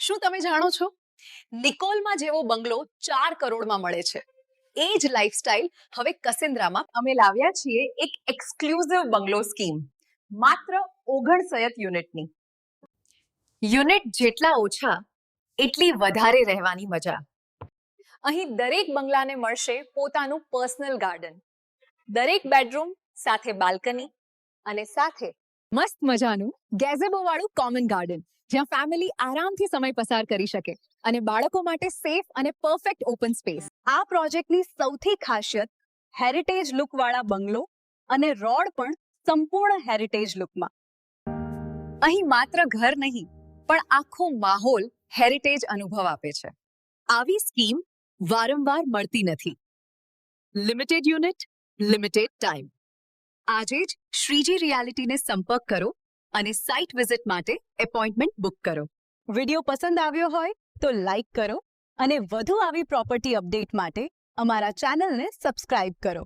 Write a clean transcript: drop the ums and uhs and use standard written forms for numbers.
શું તમે જાણો છો નિકોલમાં જેવો બંગલો 4 કરોડમાં મળે છે એ જ લાઈફસ્ટાઈલ હવે કસિન્દ્રામાં અમે લાવ્યા છીએ એક એક્સક્લુઝિવ બંગલો સ્કીમ માત્ર 59 યુનિટની યુનિટ જેટલા ઓછા એટલી વધારે રહેવાની મજા અહીં દરેક બંગલાને મળશે પોતાનું પર્સનલ ગાર્ડન દરેક બેડરૂમ સાથે બાલ્કની અને સાથે મસ્ત મજાનું ગેઝેબો વાળું કોમન ગાર્ડન જ્યાં ફેમિલી આરામથી સમય પસાર કરી શકે અને બાળકો માટે સેફ અને પરફેક્ટ ઓપન સ્પેસ આ પ્રોજેક્ટની સૌથી ખાસિયત હેરિટેજ લુક વાળા બંગલો અને રોડ પણ સંપૂર્ણ હેરિટેજ લુકમાં અહીં માત્ર ઘર નહીં પણ આખો માહોલ હેરિટેજ અનુભવ આપે છે આવી સ્કીમ વારંવાર મળતી નથી લિમિટેડ યુનિટ લિમિટેડ ટાઈમ આજે જ શ્રીજી રિયાલિટીને સંપર્ક કરો અને સાઇટ વિઝિટ માટે એપોઇન્ટમેન્ટ બુક કરો વિડિયો પસંદ આવ્યો હોય તો લાઈક કરો અને વધુ આવી પ્રોપર્ટી અપડેટ માટે અમારા ચેનલને સબસ્ક્રાઇબ કરો